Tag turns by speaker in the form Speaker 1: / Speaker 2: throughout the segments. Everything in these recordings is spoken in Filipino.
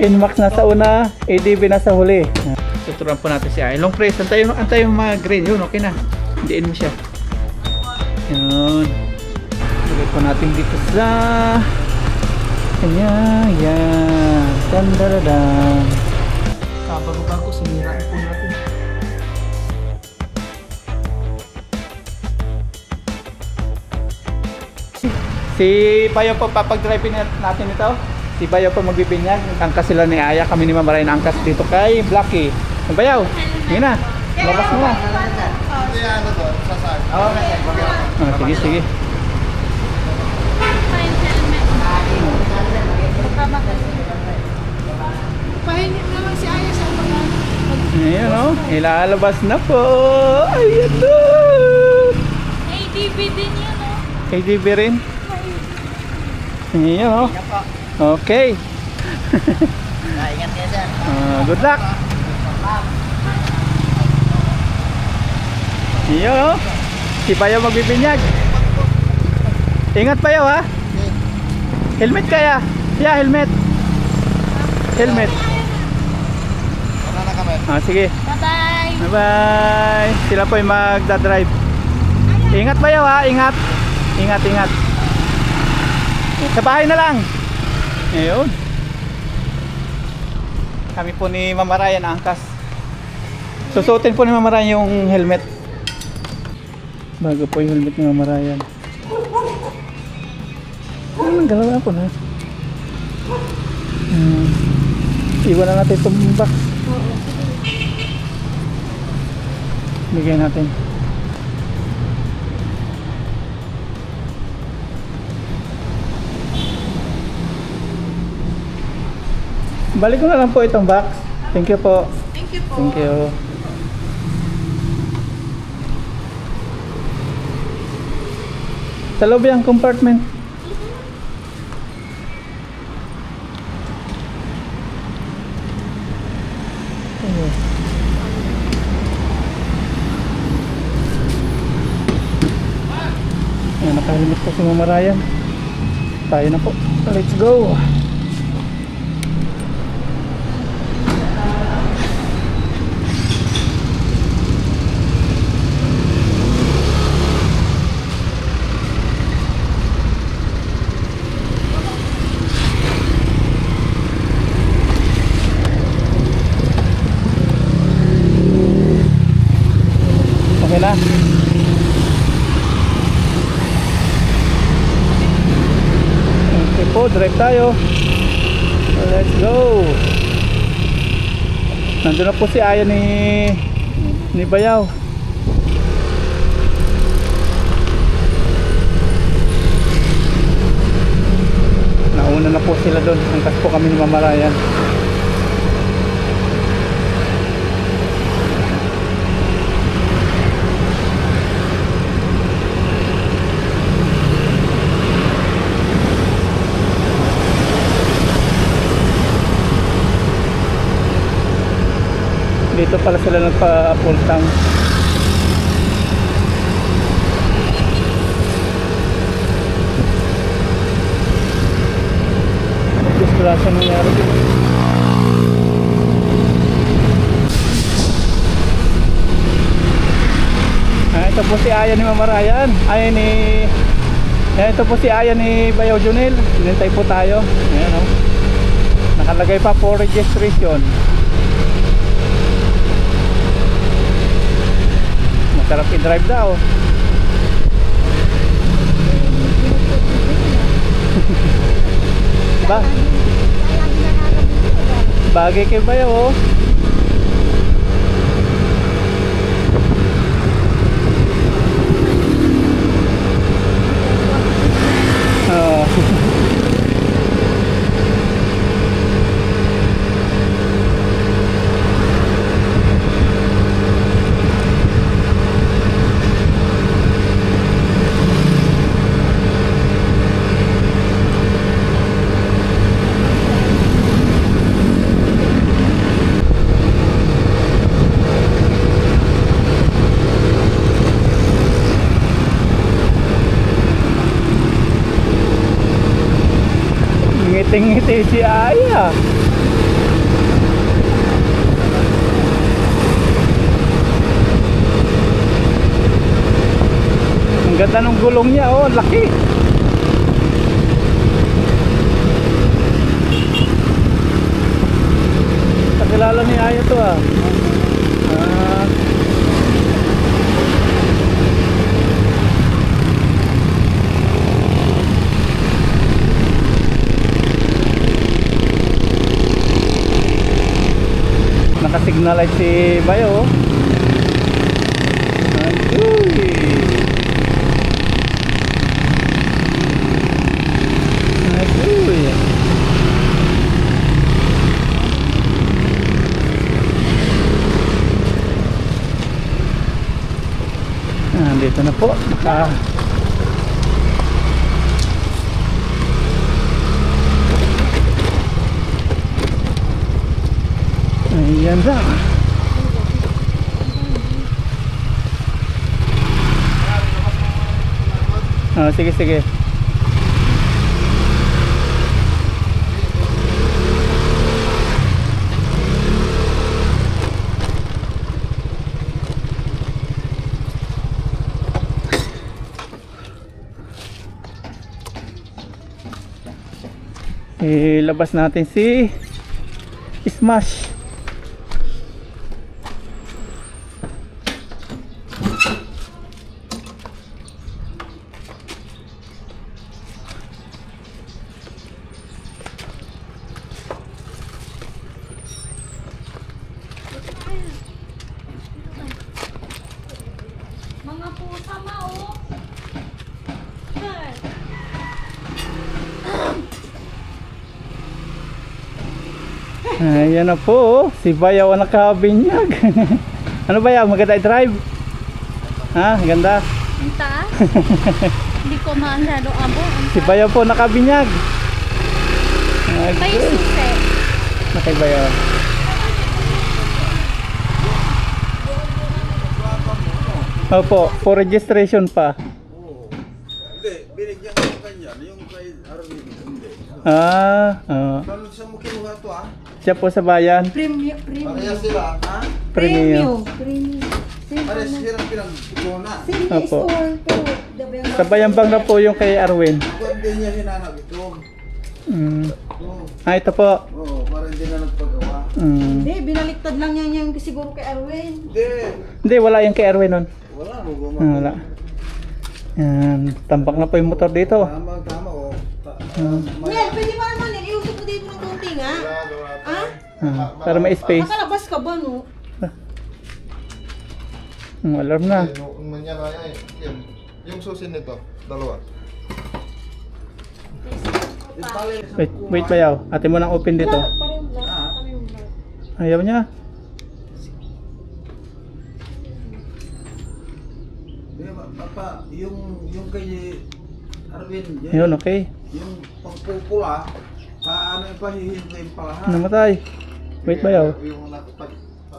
Speaker 1: Inmax na sa una, ADB na sa huli. Tuturuan po natin si Ay. Long press, antay yung mga green. Yun, okay na. Hindiin mo siya. Yun. Lagay po natin dito sa kanya. Yan. Tandaradan. Bago-bago, sumirain po natin. Si Bayo po, papag-drive natin ito. Si Bayo po magbibinyag. Angkas sila ni Aya. Kami ni Mamaray na angkas dito kay Blacky. Bayaw, yun na. Labas mo na. Sige, sige.
Speaker 2: Pahinit naman si Aya sa mga.
Speaker 1: Ayan o, ilalabas na po. Ayan na.
Speaker 2: ADB din yan o.
Speaker 1: ADB rin. Ayan o. Okay.
Speaker 3: Ingat kayo sir.
Speaker 1: Good luck. Ayan o. Si Bayo magbibinyag. Ingat Bayo ha. Helmet kaya. Yeah, helmet. Helmet. Sige.
Speaker 2: Bye-bye.
Speaker 1: Bye-bye. Sila po yung magdadrive. Ingat Bayo ha. Ingat. Ingat, ingat. Sa bahay na lang. Ayun. Kami po ni Mama Ryan angkas. Susutin po ni Mama Ryan yung helmet. Bago po yung helmet ni Mama Ryan. Ang galaw po na. Iwan na natin itong box. Bigyan natin. Balik ko na lang po itong box. Thank you po.
Speaker 2: Thank you po.
Speaker 1: Thank you. Sa loob yung compartment. Ayan, nakalimit po si Mama Ryan. Tayo na po. Let's go. Okay na. Okay po, drive tayo. Let's go. Nandun na po si Aya ni Bayaw. Nauna na po sila doon. Angkas po kami ni Mama Ryan. Dito pala sila nagpa-full tank. Disgrasya nangyari dito. Ito po si Aya ni Mama Ryan. Ito po si Aya ni Bayaw Junel. Hinintay po tayo. Ayan o. Nakalagay pa for registration. Masarap i-drive daw. Bagay kay Bayaw oh. Ngiti-ngiti si Aya. Ang ganda ng gulong niya, oh, laki. Kakilala ni Aya to ah. Naka-signal light si Bayo. Aduy. Aduy. Dito na po. Ayan na. Sige, sige. Ilabas natin si Smash.
Speaker 2: Mga pusa ma oh.
Speaker 1: Ayan na po, si Bayaw ang nakabinyag. Ano Bayaw, maganda i-drive? Ha, ganda.
Speaker 2: Ang taas? Hindi ko masyado abo.
Speaker 1: Si Bayaw po nakabinyag.
Speaker 2: May susi.
Speaker 1: Nakay Bayaw. Opo, for registration pa.
Speaker 4: Hindi, binigyan ko kanya. Yung kay Arvin, hindi. Paano siya mo kinuha to ah?
Speaker 1: Siya po sa bayan.
Speaker 2: Premium.
Speaker 4: Pareha sila, ha?
Speaker 1: Premium.
Speaker 4: Pareha sila pinag-ipuna.
Speaker 1: Opo. Sa Bayambang na po yung kay Arwin.
Speaker 4: Kung hindi niya hinanap ito. Oo,
Speaker 1: Ito po.
Speaker 4: para hindi na nagpagawa.
Speaker 5: Hindi, binaliktad lang niya yung siguro kay Arwin.
Speaker 4: Hindi.
Speaker 1: Hindi, wala yung kay Arwin nun.
Speaker 4: Wala mo gumagawa.
Speaker 1: Wala. Yan, tambak na po yung motor dito.
Speaker 4: Tama, oh.
Speaker 5: Nel, pwede ba naman Nel? Iusap mo dito ng konti nga. Ha?
Speaker 1: Para may space.
Speaker 5: Makalabas ka ba no?
Speaker 1: Alarm na.
Speaker 6: Yung susi nito, dalawa.
Speaker 1: Wait Bayaw. Ate mo nang open dito.
Speaker 5: Parang black.
Speaker 1: Ayaw niya.
Speaker 4: Papa, yung kay Arvin,
Speaker 1: Yun, okay.
Speaker 4: yung pagpupula, paano yung pahihintuin pa ha?
Speaker 1: Namatay. Wait Bayaw.
Speaker 6: Yung nakapag...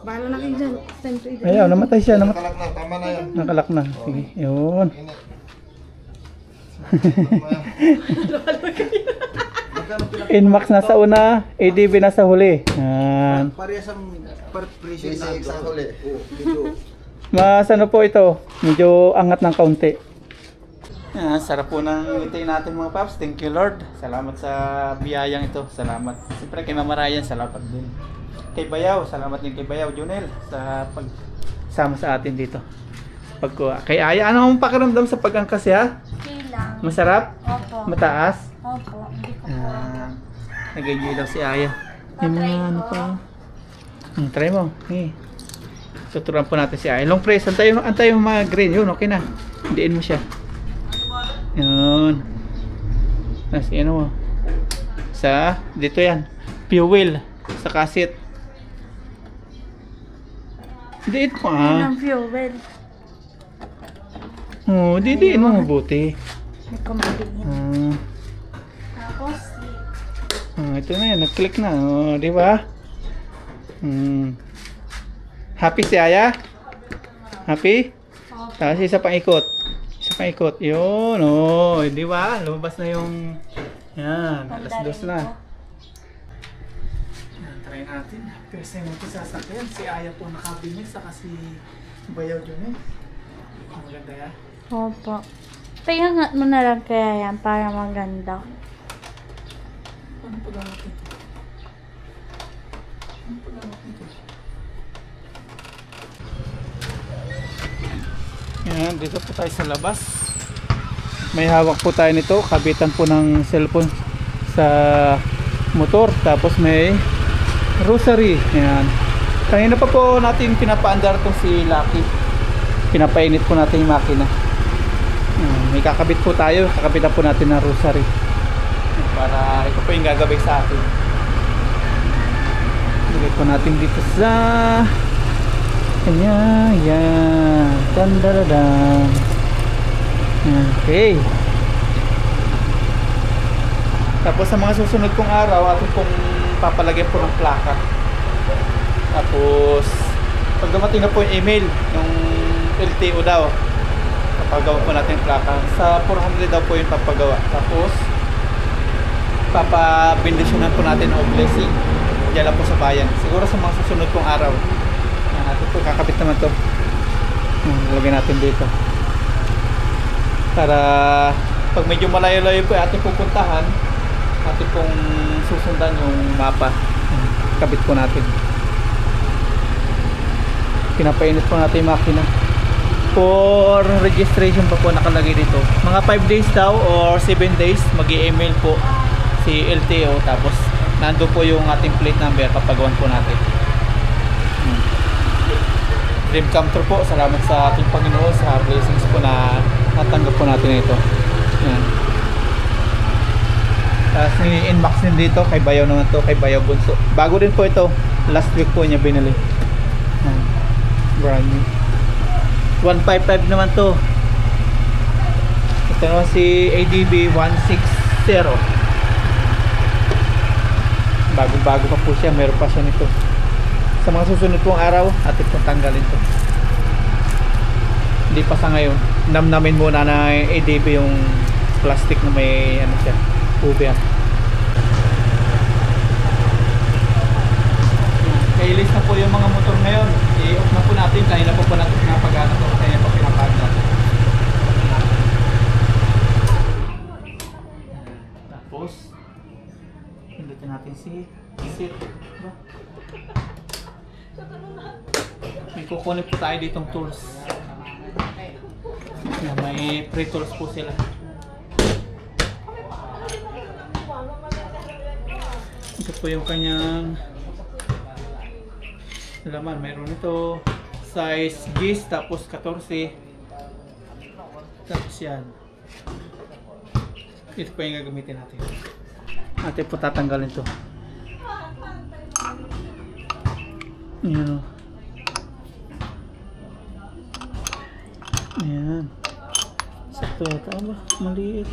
Speaker 5: Bahala na kayo dyan. It's time to eat.
Speaker 1: Ayaw, namatay siya.
Speaker 6: Nakalak na, tama na yan.
Speaker 1: Nakalak na. Sige, yun.
Speaker 6: Ini. Tama yan.
Speaker 4: Magkano
Speaker 1: Inmax na sa una, ADB na sa huli. Yan.
Speaker 4: Parehas ang presyo
Speaker 6: Sisig sa huli.
Speaker 1: Mas ano po ito, medyo angat ng kaunti. Sarap po ng ngiti natin mga paps. Thank you Lord. Salamat sa biyayang ito. Salamat. Siyempre kay Mama Ryan, salamat din. Kay Bayaw, salamat din kay Bayaw Junel sa pagsama sa atin dito. Pagkuha. Kay Aya, anong pakiramdam sa pag-angkas ya?
Speaker 2: Okay lang.
Speaker 1: Masarap?
Speaker 2: Opo.
Speaker 1: Mataas?
Speaker 2: Opo. Hindi ko po.
Speaker 1: Nag-enjoy si Aya. Yung mga ano pa. Try mo. Hey. Tuturuan po natin si Aya. Long press. Antay yung mga green. Yun, okay na. Hindiin mo siya. Yun. Nasi ano mo. Dito yan. Fuel. Sa kasit. Diin mo
Speaker 2: Ang fuel.
Speaker 1: Oo, diin mo mabuti.
Speaker 2: May kumabigyan. Tapos,
Speaker 1: Ito na yan. Nag-click na. Di ba? Happy si Aya? Happy? Tapos isa pang ikot. Isa pang ikot. Yun. Di ba? Lumabas na yung... Yan. Alas 2 na. Try natin. First time natin sasakyan. Si Aya po nakabinis, saka si Bayaw dyan eh. Maganda yan.
Speaker 2: Opo. Paingat mo na lang kaya yan para maganda.
Speaker 1: Ano paggamit ito? Ano paggamit ito? Yan, dito po tayo sa labas. May hawak po tayo nito. Kabitan po ng cellphone sa motor. Tapos may rosary. Yan. Kanina pa po natin pinapaandar itong si Lucky. Pinapainit po natin yung makina. May kakabit po tayo. Kakabitan po natin ng rosary. Para ito po yung gagawin sa atin. Lagay po natin dito sa ayan, yan. Dandaradan. Okay. Tapos sa mga susunod kong araw, atin pong papalagyan po ng plaka. Tapos pag dumating na po yung email ng LTO daw, papagawa po natin yung plaka. Sa 400 daw po yung papagawa. Tapos papabindisyonan po natin o blessing diyan lang po sa bayan. Siguro sa mga susunod kong araw. Yan, natin po kakabit naman to. Lagyan natin dito para pag medyo malayo-layo po ating pupuntahan, ating pong susundan yung mapa. Kabit po natin. Pinapainit po natin yung makina. For registration pa po nakalagay dito. Mga 5 days daw or 7 days mag-i-email po si LTO, tapos nando po yung ating plate number, papagawan po natin. Dream come true po. Salamat sa ating Panginoon sa blessings po na natanggap po natin ito. Yan. Tapos ni-inbox din dito kay Bayaw naman to, kay Bayaw Bunso. Bago din po ito, last week po niya binili. Brand new. 155 naman to. Ito naman si ADB 160. Bago-bago pa po siya, meron pa siya nito. Sa mga susunod pong araw, atin pong tanggalin to. Hindi pa sa ngayon. Namnamin muna na ADB yung plastic na may ano siya, cover. Kailis na po yung mga motor ngayon. I-off na po natin. Kanina po natin pinapagana to. Kaya po pinapagana. Tapos pindutin natin si seat. May kukunin po tayo ditong tools. May pre-tools po sila. Ito po yung kanyang laman. Mayroon ito size Gis, tapos 14. Tapos yan. Ito po yung gagamitin natin. Atin po tatanggalin ito. Ayan o. Ayan. Sakto yata ba? Maliit.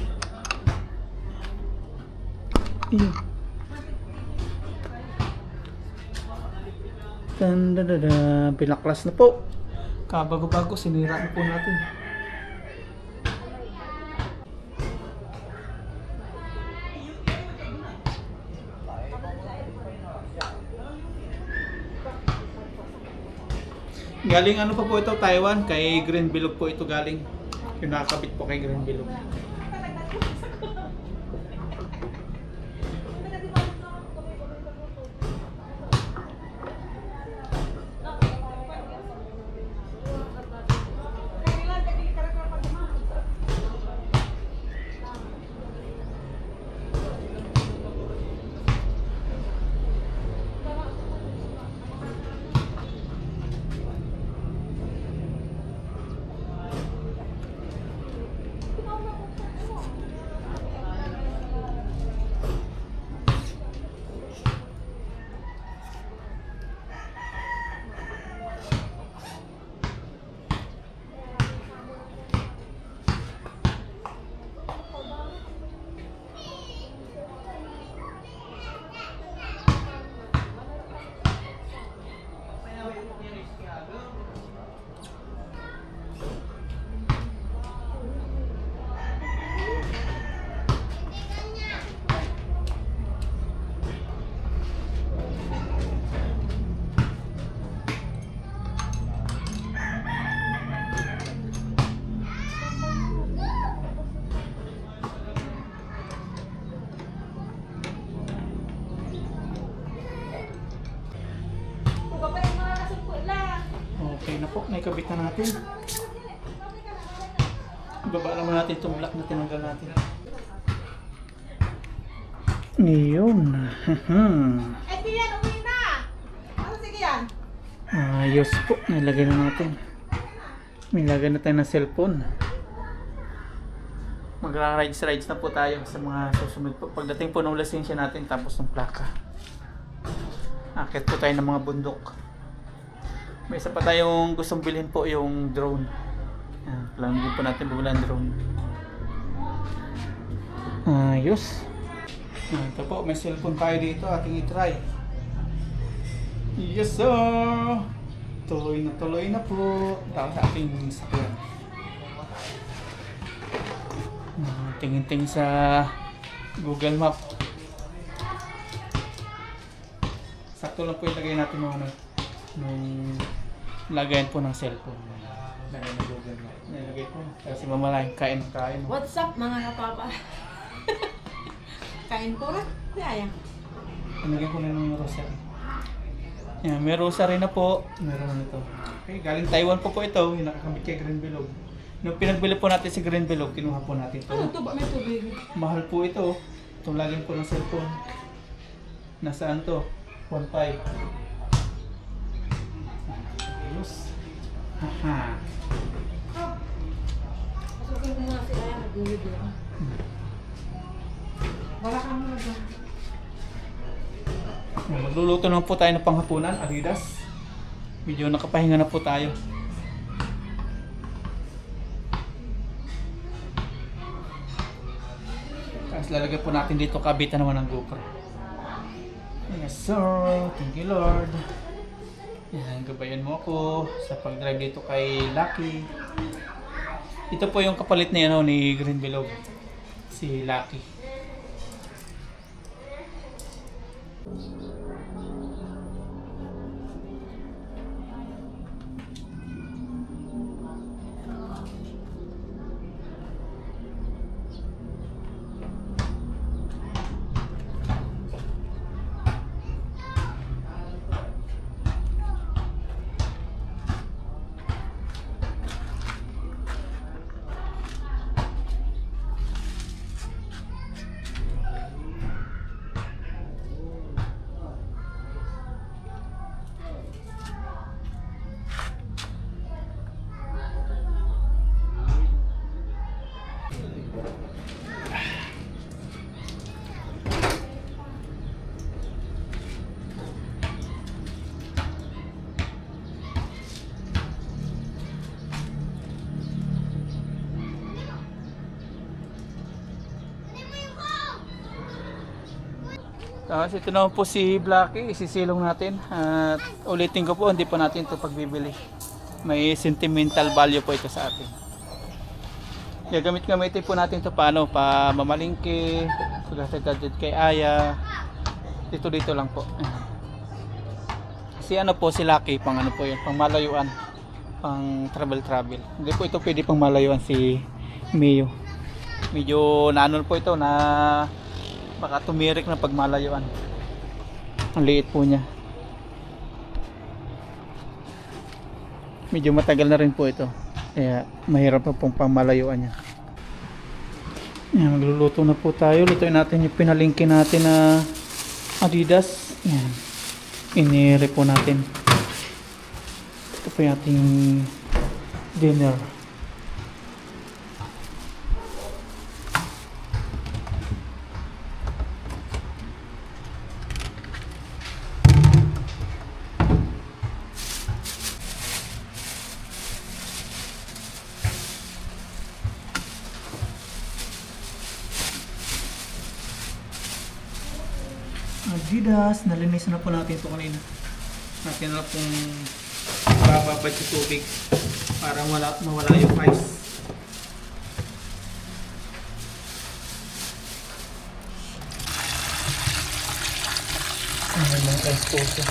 Speaker 1: Ayan. Tandadada. Pinaklas na po. Kabago-bago. Sinira na po natin. Galing ano pa po ito, Taiwan, kay Green Bilog po ito galing. Yung nakakabit po kay Green Bilog. na po, naikabit na natin. Ibaba naman natin itong block na tinanggal natin. Iyon.
Speaker 5: Ay, Tiyan, uwi na! Ano, sige yan?
Speaker 1: Ayos po, nilagay na natin. Nilagay na tayo ng cellphone. Magra-rides na po tayo sa mga susunod po. Pagdating po ng lisensya natin, tapos ng plaka. Akit po tayo ng mga bundok. May isa pa tayong gustong bilhin po, yung drone. Plano din po natin bumili ng drone. Ayos. Ito po, may cellphone tayo dito, ating i-try. Yes sir! Tuloy na po. Tapos ating sakyan. Tingin-tingin sa Google Map. Sakto lang po ilagay natin yung lagayan po ng cellphone. Lagay na Google Map. Nilagay po. Kasi mamalayan, kain.
Speaker 5: What's up, mga kapapa? Kain po na? Kaya.
Speaker 1: Nilagay ko na ng rosary. Yan, may rosary na po. Meron na ito. Okay, galing Taiwan po ito. Yung nakakabit kay Green Bilog. Nung pinagbili po natin si Green Bilog, kinuha po natin ito.
Speaker 5: Ano ito ba? May tubig.
Speaker 1: Mahal po ito. Itong lagyan po ng cellphone. Nasaan to? 1.5. Ayos. Haha.
Speaker 5: Pasukin ko muna sila yan. Nag-uwid lang. Wala ka muna dyan.
Speaker 1: Magluluto na po tayo ng panghapunan, Adidas. Medyo nakapahinga na po tayo. Tapos lalagay po natin dito, kabitan naman ng GoPro. Yes sir, thank you Lord. Yan, gabayan mo ako sa pag-drive dito kay Lucky. Ito po yung kapalit ni Green Bilog, si Lucky. Tapos ito naman po si Blacky, isisilong natin. At ulitin ko po, hindi pa natin ito pagbibili. May sentimental value po ito sa atin. Gagamit-gamitin po natin ito paano, pa mamalingki, pagkatagad kay Aya. Dito lang po. Si ano po, si Lucky, pang ano po yun, pang malayuan, pang travel. Hindi po ito pwede pang malayuan si Mio. Medyo naano po ito na baka tumirik na pagmalayuan. Ang liit po niya. Medyo matagal na rin po ito. Kaya mahirap pa pong pangmalayuan niya. Yan, magluluto na po tayo. Lutuin natin yung pinalingki natin na Adidas. Yan. Inire po natin. Ito po yung ating dinner. Adidas, nalinis na po natin ito kanina. Natin na pong bababad sa tubig para mawala yung ice. Ayan mga ice po siya.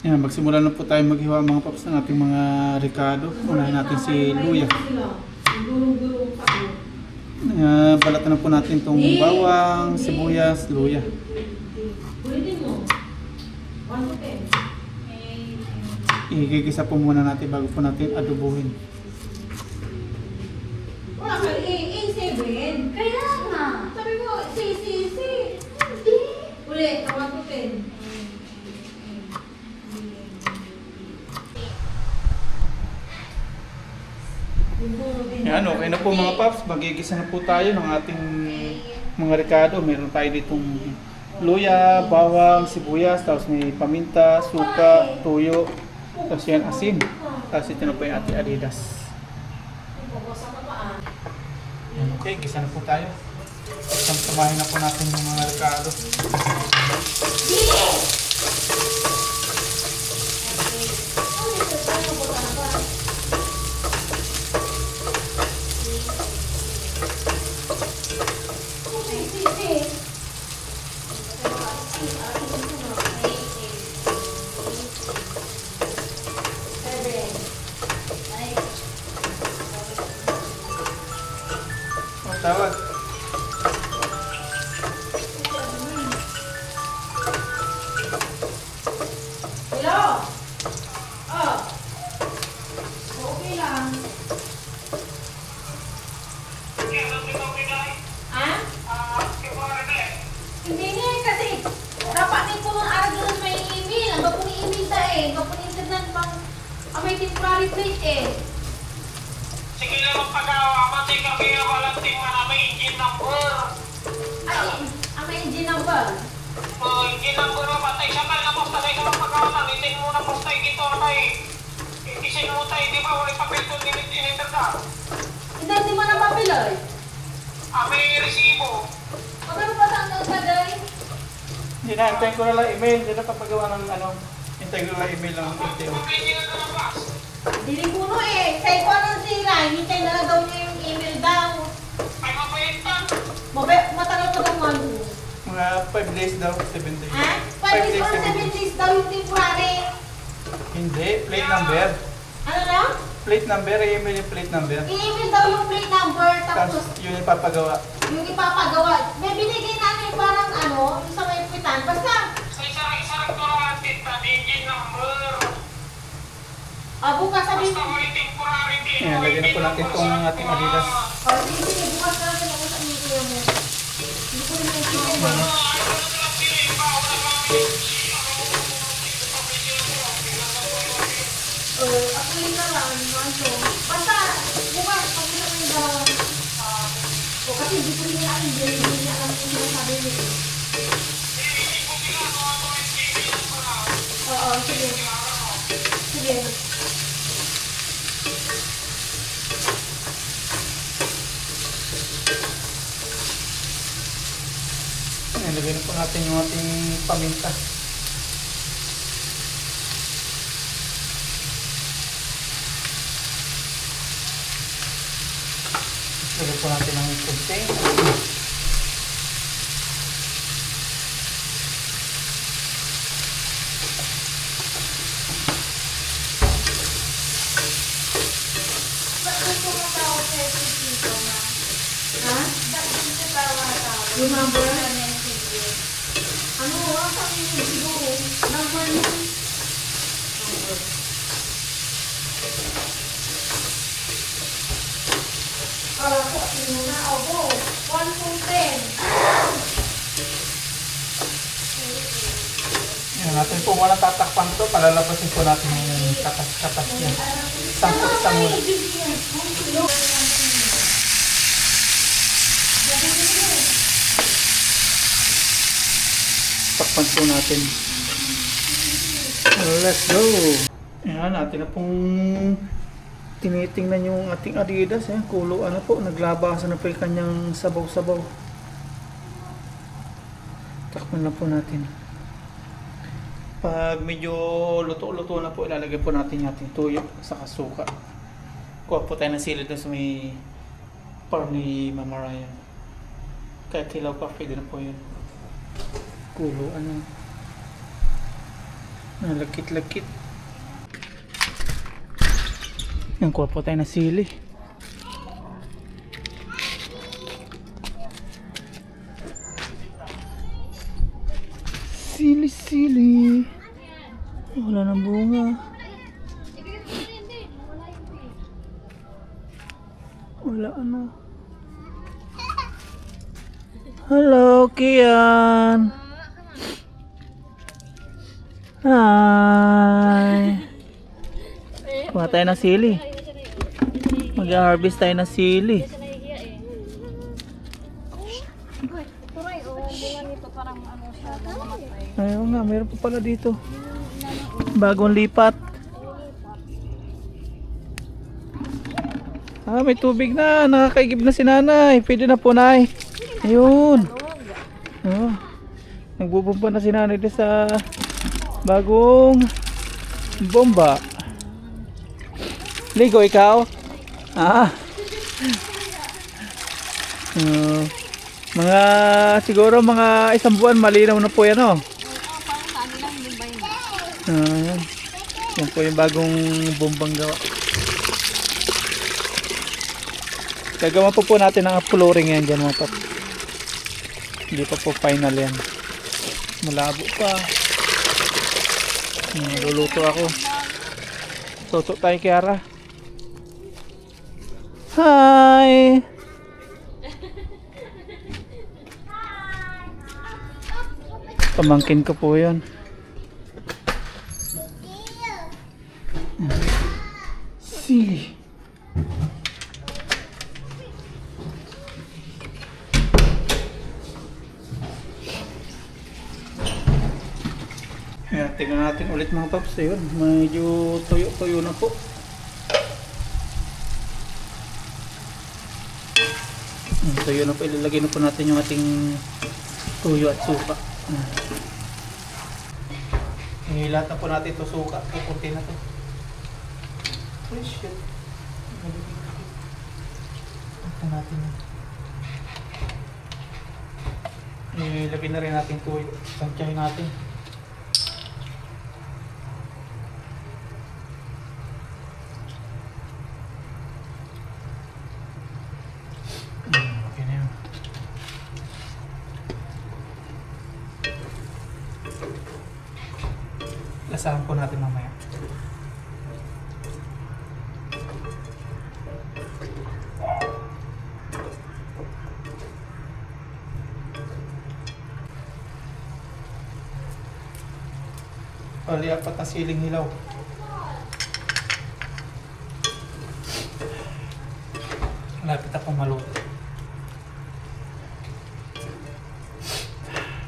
Speaker 1: Ayan, magsimula na po tayo maghiwa mga paps ng ating mga ricado. Unahin natin si Luya. Balatan na po natin itong bawang, sibuyas, luya.
Speaker 5: 1 to 10.
Speaker 1: Igigisa po muna natin bago po natin adobohin.
Speaker 5: Wala ka, A7.
Speaker 2: Kaya nga.
Speaker 5: Sabi mo, C.
Speaker 2: Hindi.
Speaker 5: Ulit, 1 to 10.
Speaker 1: Yan, okay na po mga paps. Magigisa na po tayo ng ating mga rekado. Meron tayo ditong luya, bawang, sibuyas, tapos may paminta, suka, tuyo, tapos yan asin. Tapos ito na po yung ating adidas. Yan, okay, gisa na po tayo. Samahin na po natin yung mga rekado. Tawag.
Speaker 5: Hello? Oh. Okay lang. Ha? Hindi niya kasi dapat din po ng araw may email. Ang po ni email ta eh. Ang po ni internet pang may temporary plate eh.
Speaker 7: Sige na magpagawa, matay kami ang walang tingnan na may engine number.
Speaker 5: Ay, ang may engine number.
Speaker 7: Engine number na patay siya kaya na posta kayo magpagawa na. Itin mo na posta ito na may isin mo tayo, di ba? Walang papel kung inimiter ka.
Speaker 5: Hindi mo na papiloy.
Speaker 7: May resibo.
Speaker 5: Magano pa sa ang tagay?
Speaker 1: Hindi na, hintayin ko na lang email. Hindi na papagawa ng ano. Hintayin ko na lang email ng LTO.
Speaker 7: Hindi na lumabas.
Speaker 5: Dili puno eh. Sa ikaw ng sira. Hintay na lang daw niya yung email daw.
Speaker 7: Ay mabait ka.
Speaker 5: Matagal pa daw ano.
Speaker 1: Mga 5 days daw, 7 days.
Speaker 5: Ha? 5 days or 7 days daw yung temporary.
Speaker 1: Hindi, plate number.
Speaker 5: Ano na?
Speaker 1: Plate number, i-email yung plate number.
Speaker 5: I-email daw yung plate number.
Speaker 1: Tapos
Speaker 5: Tapos
Speaker 1: yun yung papagawa.
Speaker 5: yung ipapagawa. May binigay namin parang ano, yung sa may pitan. Basta,
Speaker 7: Sa isarang turante na engine number.
Speaker 5: bukas sabi
Speaker 7: Basta may temporary din.
Speaker 1: Ayan, lagyan na po natin itong ating adidas.
Speaker 5: sige, bukas na natin ako sa email mo. Hindi ko rin naintindihan. Ako rin na lang, ano. Basta, bukas, pag mo naman yung dalawa. O, kasi hindi ko rin niya alam, hindi niya alam kung ano sabi niya. Oo, sige. Sige.
Speaker 1: Ayan, lagyan na po natin yung ating paminta. Lagyan po natin ng kunting.
Speaker 5: Ha? Yung number? Ano, ang sabi niyo siguro? Number niyo? Para po, sino na? Opo, 1 to 10.
Speaker 1: Ayan, natin po muna tatakpan to. Palalabasin po natin yung katas-katas niya. Isang muna. Takpan po natin. Let's go! Ayan, natin na pong tinitingnan yung ating adidas. Ayan, kuluan na po. Naglabasan na po yung kanyang sabaw-sabaw. Takpan na po natin. Pag medyo luto-luto na po, ilalagay po natin yung ating tuyo sa kasuka. Kuha po tayo ng sili doon sa may farm ni Mama Ryan. Kahit hilaw pa, pwede na po yun. Kulo, ano. Nalakit-lakit. Yan, kuha po tayo ng sili. Sili-sili. Hello, Kian. Hi. Kuha tayo ng sili. Mag-harvest tayo ng sili. Ayun nga, meron pa pala dito. Bagong lipat. Ah, may tubig na. Nakakaigib na si nanay. Pwede na po, nay. Ayun. Oh. Nagbubumpa na si nanay dito sa bagong bomba. Ligo ikaw? Ah. Mga siguro mga isang buwan malinaw na po yan, oh. Yan po yung bagong bombang gawa. Gagawa po natin ang flooring yan dyan, mga pap. Hindi pa po final yan. Malabo pa. Luluto ako. Toto tayo, Kiara. Hi! Pamangkin ko po yun. Si. Ayan, tingnan natin ulit mga paps. Ayun, medyo tuyo-tuyo na po. Tuyo na po. Ilalagay na po natin yung ating tuyo at suka. Lahat na po natin ito suka. Pupunti na ito. Oh shit. Ito natin. Ilagay na rin natin tuyo. Tansyahin natin. Okay na yun. Lasahan po natin mamaya. Bali, apat na siling hilaw. Malapit akong maluto.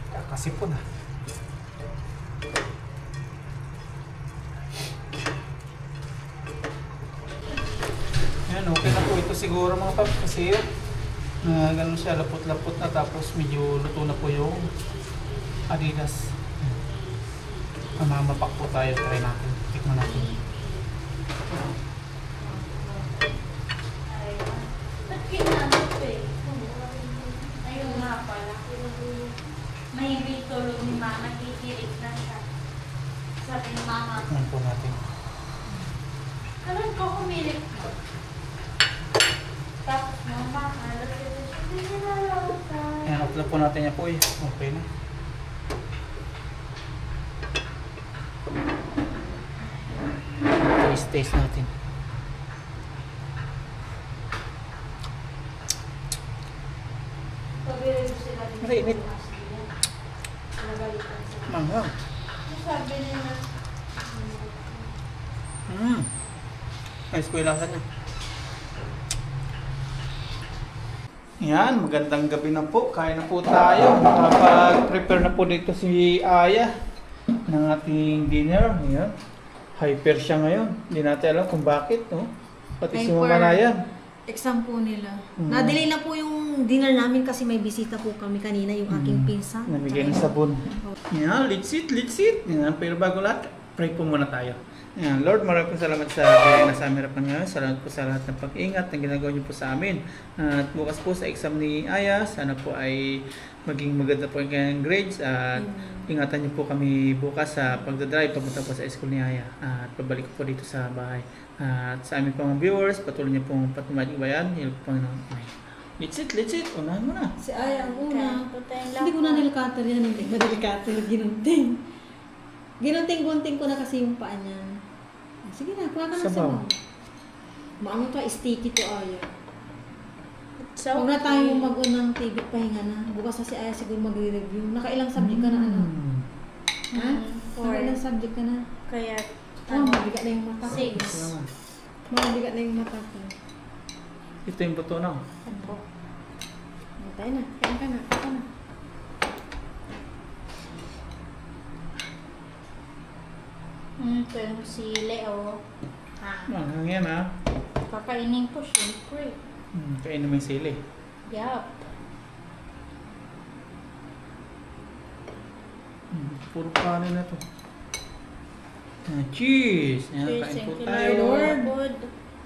Speaker 1: Kakasipon na. Ayan, okay na po ito siguro mga paps kasi ganun siya, lapot-lapot na, tapos medyo luto na po yung Adidas. Mamapak po tayo, try natin, tikman natin.
Speaker 2: Ba't kinanap eh? Ayun nga pala. May tulog ni mama, kikirig na siya. Sabi ni mama,
Speaker 1: Tikman po natin.
Speaker 2: kalan ko kumilig ko. Tapos mama, alas ito siya, hindi na lauta.
Speaker 1: Ayan, upload po natin yan po eh. Okay na. Taste natin. Mainit. Manghang.
Speaker 2: Sabi nila,
Speaker 1: Ayos po yung lasa niya. Yan, magandang gabi na po. Kain na po tayo. Nakapag-prepare na po dito si Aya ng ating dinner. Yan. Hyper siya ngayon. Hindi natin alam kung bakit, no? Pati si Mama Nayan.
Speaker 5: Exam po nila. Na-delay na po yung dinner namin kasi may bisita po kami kanina, yung aking pinsa.
Speaker 1: Namigay ng sabon. Yan, litsit. Yan, pero bago lahat, pray po muna tayo. Yan, Lord, maraming salamat sa biyaya na sa aming harapan ngayon. Salamat po sa lahat ng pag-ingat na ginagawa niyo po sa amin. At bukas po sa exam ni Aya, sana po ay maging maganda po yung kanyang grades. At ingatan niyo po kami bukas sa pagdadrive papunta po sa school ni Aya. At pabalik po dito sa bahay. At sa aming mga viewers, patuloy niyo pong patumating bayan. Hilap po ng Litsit. Unahan mo na.
Speaker 5: Si Aya ang una.
Speaker 2: patayin lang.
Speaker 5: Hindi ko na nilikater yan. Hindi ko na nilikater. Ginunting. Gunting ko na kasi yung paa niya. Sige na, kuha ka na
Speaker 1: Sabaw.
Speaker 5: sabaw. Maano to, sticky to Aya. Huwag na tayo mag-unang TV, pahinga na. Bukas na si Aya siguro magre-review. Nakailang subject ka na, ano? Ha? Nakailang subject ka na?
Speaker 2: Kaya,
Speaker 5: Mabigat na yung mata ko.
Speaker 2: 6.
Speaker 5: Mabigat na yung mata ko.
Speaker 1: Ito yung buto na.
Speaker 2: Opo.
Speaker 5: Tayo na. Kain ka na. Kain ka na.
Speaker 2: Ito yung sili, oh.
Speaker 1: Ano yan ha?
Speaker 2: Kakainin ko, syempre.
Speaker 1: Kainin mo yung sili.
Speaker 2: Yup.
Speaker 1: Puro kanin na to. Cheese! Ayan,
Speaker 2: Cheers,
Speaker 1: kain po
Speaker 2: thank you,
Speaker 1: tayo.
Speaker 2: Lord.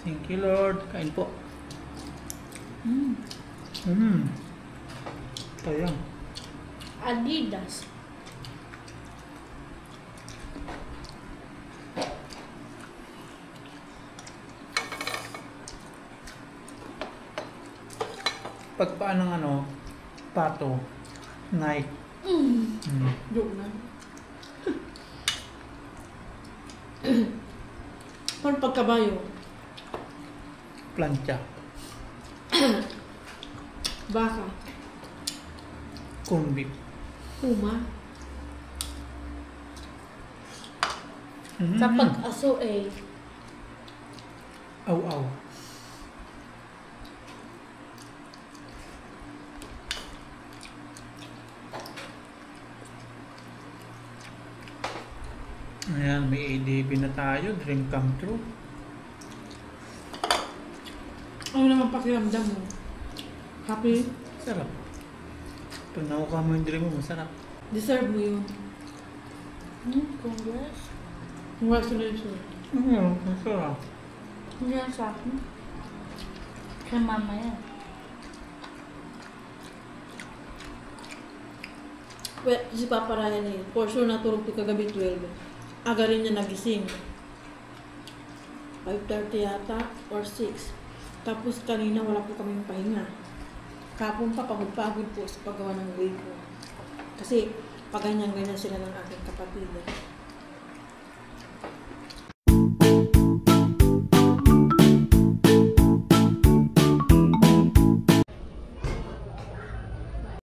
Speaker 1: Thank you, Lord. Kain po. Kaya.
Speaker 2: Adidas.
Speaker 1: Pag paano ng ano, pato, Nike.
Speaker 5: Joke na. Paano pagkabayo?
Speaker 1: Plancha.
Speaker 5: Baka.
Speaker 1: Corn beef.
Speaker 5: Puma.
Speaker 2: Kapag aso, eh.
Speaker 1: Aw-aw. Ayan, may ADB na tayo. Dream come true.
Speaker 5: Ano naman pakiramdam mo? Happy?
Speaker 1: Sarap. Pag nakuha mo yung dream mo, masarap.
Speaker 5: Deserve mo yun.
Speaker 2: Congrats.
Speaker 5: Congratulations.
Speaker 1: Masarap.
Speaker 2: Hindi yan sa akin. Kay mama yan.
Speaker 5: Well, si Papa Ryan eh. For sure natulog to kagabi 12. Aga rin niya nagising. 5:30 yata or 6. Tapos kanina wala po kaming pahinga. Kapon pa, pagod-pagod po sa paggawa ng way ko. Kasi pag ganyan-ganyan sila ng aking kapatid.